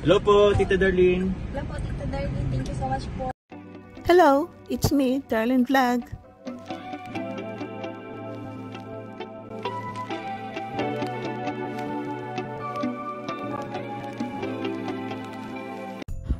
Hello po, Tita Darlene. Hello po, Tita Darlene. Thank you so much po. Hello, it's me, Darlene Vlog.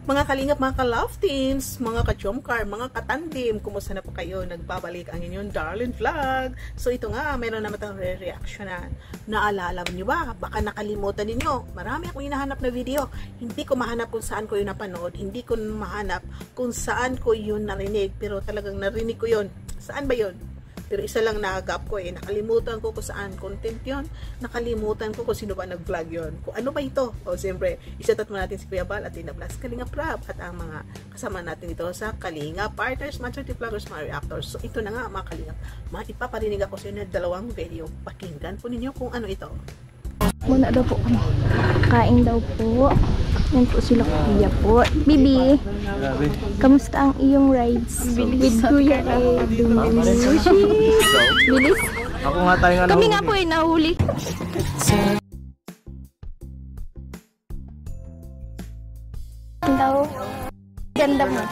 Mga kalingap, mga ka-love teams, mga ka-chomcar, mga katandim, kumusta na po kayo? Nagbabalik ang inyong Darlene Vlog. So ito nga, mayroon naman tayong re-reactionan. Naalala niyo ba? Baka nakalimutan ninyo. Marami akong hinahanap na video. Hindi ko mahanap kung saan ko yun napanood. Hindi ko mahanap kung saan ko yun narinig. Pero talagang narinig ko yun. Saan ba yun? Pero isa lang nagap ko nakalimutan ko kung saan content yon, nakalimutan ko kung sino ba nag-vlog yon, kung ano ba ito. O siyempre, isatat mo natin si Kuya Bal at Tina Blas, Kalinga Prab, at ang mga kasama natin ito sa Kalinga Partners, Maturity Vloggers, mga reactors. So ito na nga mga Kalinga, ipaparinig ako sa inyo na dalawang video. Pakinggan po ninyo kung ano ito. Muna daw po kami. Kain daw po. Yan po sila Kuya po. Bibi, kamusta ang iyong rides with Kuya Edu? Bilis? Ako nga tayo nga Kami nga po ay nahuli. Daw. Ganda mo.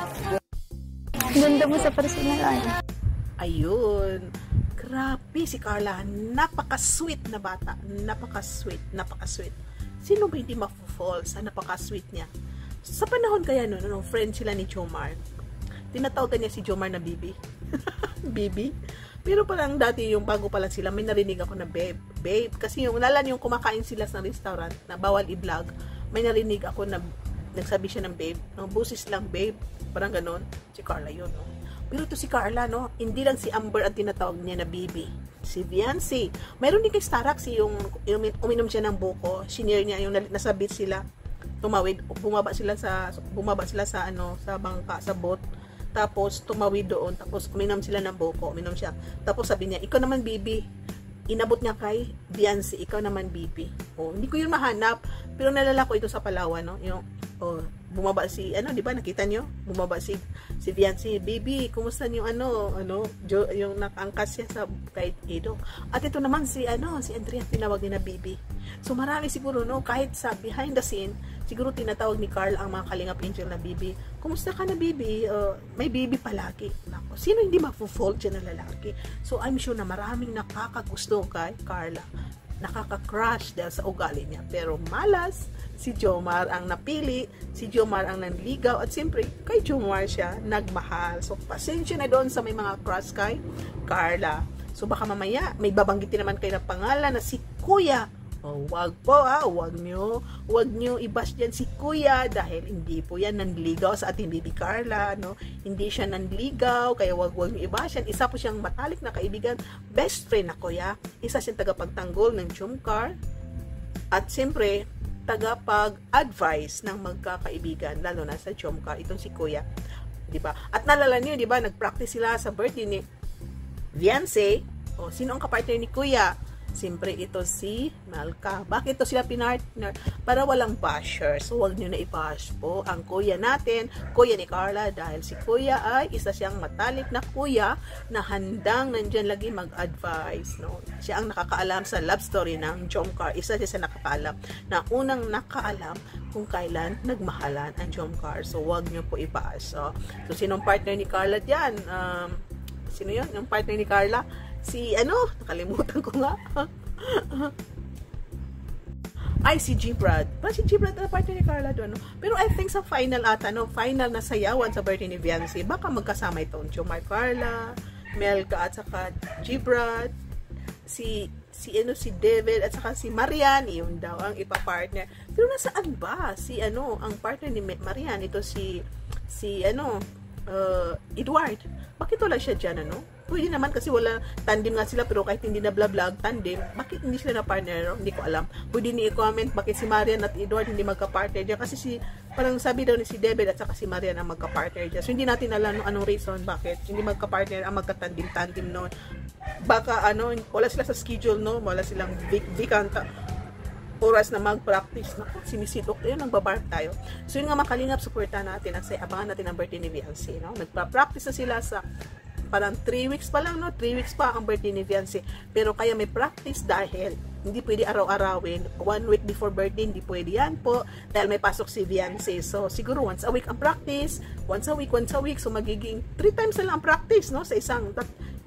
Ganda mo sa personal. Ayun. Grabe si Carla. Napaka-sweet na bata. Napaka-sweet. Napaka-sweet. Sino ba hindi ma-fall sa napaka-sweet niya? Sa panahon kaya nung friend sila ni Jomar, tinatawagan niya si Jomar na Bibi. Bibi. Pero parang dati yung bago pa lang sila, may narinig ako na babe. Babe. Kasi yung nalan yung kumakain sila sa restaurant na bawal i-vlog, may narinig ako na nagsabi siya ng babe. No, busis lang babe. Parang ganon. Si Carla yun. No? Pero ito si Carla, no? Hindi lang si Amber ang tinatawag niya na Bibi. Si Viancy. Mayroon din kay Starbucks yung uminom siya ng buko. Senior niya yung nasa beach sila. Tumawid, bumaba sila sa ano, sa bangka, sa boat. Tapos tumawid doon, tapos uminom sila ng buko, uminom siya. Tapos sabi niya, ikaw naman Bibi. Inabot niya kay Viancy, ikaw naman Bibi. Oh, hindi ko yun mahanap, pero nalala ko ito sa Palawan, no? Yung bumaba si di ba nakita niyo? Bumaba si Viancy, Bibi, kumusta yung yung nakaangkas siya sa kay Edo. At ito naman si Andrea tinawag ni na Bibi. So marami siguro kahit sa behind the scene, siguro tinatawag ni Carl ang mga Kalingap Angel na Bibi. Kumusta ka na Bibi? May Bibi palagi. Nako, sino hindi mag-fall dyan na lalaki? So I'm sure na maraming nakakagusto kay Carla. Nakaka-crush dahil sa ugali niya. Pero malas, si Jomar ang napili, si Jomar ang nanligaw, at siyempre, kay Jomar siya nagmahal. So, pasensya na doon sa may mga crush kay Carla. So, baka mamaya, may babanggitin naman kayo na pangalan na si Kuya. Oh, wag po wag nyo i-bash dyan si Kuya dahil hindi po yan nanligaw sa ating Bibi Carla, no? Hindi siya nanligaw, kaya wag nyo i-bash yan. Isa po siyang matalik na kaibigan, best friend na Kuya. Isa siyang tagapagtanggol ng Chomcar at siyempre tagapag-advise ng magkakaibigan, lalo na sa Chomcar, itong si Kuya, di ba? At nalala niyo, di ba, nag-practice sila sa birthday ni Viancy. O, sino ang kapartner ni Kuya? Siyempre ito si Malka. Bakit ito sila pinartner? Para walang basher. So wag nyo na i-bash po ang kuya natin, kuya ni Carla, dahil si kuya ay isa siyang matalik na kuya na handang nandyan lagi mag-advise. No? Siya ang nakakaalam sa love story ng Jomcar. Isa siya sa nakakaalam na unang nakaalam kung kailan nagmahalan ang Jomcar. So wag nyo po i-bash. So sinong partner ni Carla dyan? Sino yun? Yung partner ni Carla? Si nakalimutan ko nga. Ay, si G-Brad. Si G-Brad na partner ni Carla doon. No? Pero I think sa final final na sayawan sa birthday ni Viancy, baka magkasama itong Jomar, Carla, Melka, at saka G-Brad, si David, at saka si Marian, yun daw ang ipa-partner. Pero nasaan ba ang partner ni Marian? Ito si Edward. Bakit wala siya dyan, Pwede naman kasi wala, tandem nga sila, pero kahit hindi na vlog tandem, bakit hindi sila na partner? Hindi ko alam. Pwede ni-comment bakit si Marian at Edward hindi magka-partner dyan. Kasi parang sabi daw ni si David at saka si Marian ang magka-partner dyan. So hindi natin alam anong reason bakit hindi magka-partner ang magka-tandem noon. Baka wala sila sa schedule, wala silang vikanta oras na mag-practice. Naku, sinisidok tayo, nagbabark tayo. So yun nga, makalingap, supportan natin at abangan natin ang birthday ni Viancy. Nagpa-practice na sila sa parang 3 weeks pa lang, 3 weeks pa ang birthday ni Viancy. Pero kaya may practice dahil Hindi pwede araw-arawin. 1 week before birthday, hindi pwede yan po. Dahil may pasok si Viance. So, siguro once a week ang practice. Once a week. So, magiging 3 times na lang ang practice, no? Sa isang,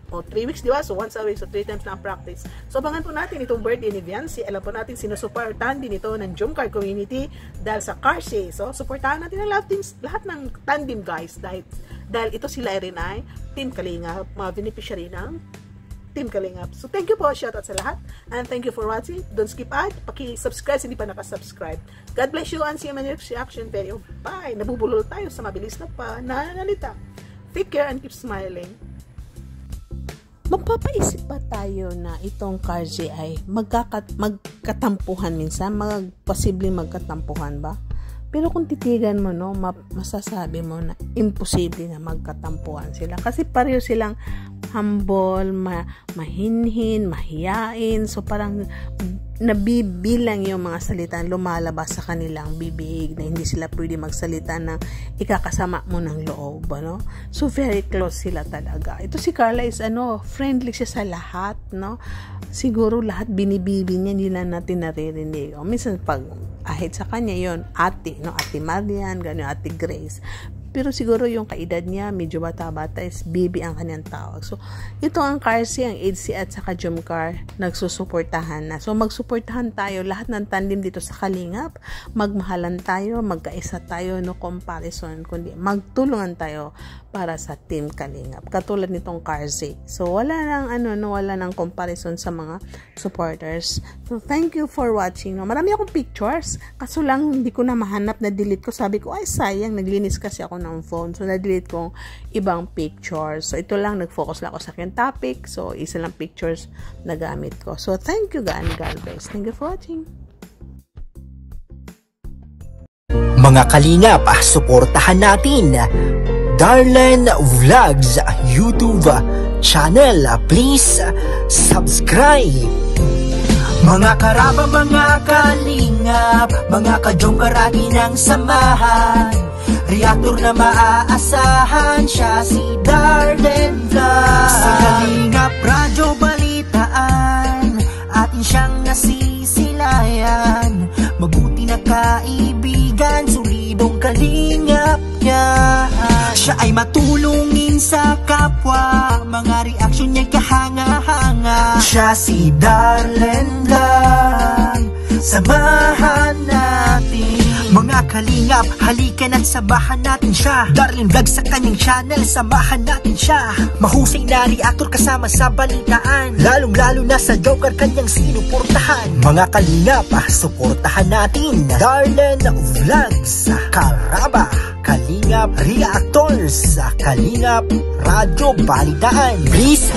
3 weeks, di ba? So, once a week. So, 3 times na ang practice. So, abangan po natin itong birthday ni Viance. Alam po natin, sinusuportahan din ito ng Jumcar community dahil sa Carsey. So, suportahan natin ang lahat ng tandem guys. Dahil ito sila rin ay Team Kalingap, mga beneficiary ng Team Kalingap. So, thank you po. Shoutout sa lahat. And thank you for watching. Don't skip ad. Paki-subscribe hindi pa nakasubscribe. God bless you and see you in my next reaction video. Bye! Nabubulol tayo sa mabilis na pananalita. Take care and keep smiling. Magpapaisip ba tayo na itong Carsey ay magkatampuhan minsan? Posibleng magkatampuhan ba? Pero kung titigan mo, no, masasabi mo na imposible na magkatampuhan sila. Kasi pareho silang humble, mahinhin, mahiyain. So parang nabibilang yung mga salita lumalabas sa kanilang bibig na hindi sila pwede magsalita ng ikakasama mo ng loob, no? So very close sila talaga. Ito si Carla is friendly siya sa lahat, no? Siguro lahat binibibi niya, hindi lang natin naririnig. O minsan pag ahit sa kanya yon, ate, no? Ate Marian, ganyan, Ate Grace. Pero siguro yung kaedad niya, medyo bata-bata, is baby ang kanyang tawag. So, ito ang Carsey, ang HC at saka Jumcar, nagsusuportahan na. So, magsuportahan tayo, lahat ng tandem dito sa Kalingap, magmahalan tayo, magkaisa tayo, no comparison, kundi magtulungan tayo para sa Team Kalingap. Katulad nitong Carsey. So, wala nang comparison sa mga supporters. So, thank you for watching. No? Marami akong pictures, kaso lang hindi ko na mahanap, na delete ko. Sabi ko, ay sayang, naglinis kasi ako ng phone. So, na-delete kong ibang pictures. So, ito lang, nag-focus lang ako sa aking topic. So, isa lang pictures na gamit ko. So, thank you, God bless. Thank you for watching. Mga Kalingap, suportahan natin Darlene Vlogs YouTube channel. Please subscribe. Mga karaba, mga Kalingap, mga ka-Jumcar atin ang samahan. Reactor na maaasahan, siya si Darlene Vlogs. Sa Kalingap radyo balitaan, atin siyang nasisilayan. Mabuti na kaibigan, solidong Kalingap yan. Siya ay matulungin sa kapwa, mga reaksyon niya'y kahanga-hanga. Siya si Darlene Vlogs, samahan natin. Mga Kalingap, halika na't samahan natin siya. Darlene Vlogs sa kanyang channel, samahan natin siya. Mahusay na reactor kasama sa balitaan, lalong-lalo na sa Jumcar kanyang sinuportahan. Mga Kalingap, suportahan natin Darlene Vlogs, Karaba, Kalingap Reactors, Kalingap Radyo Balitaan. Please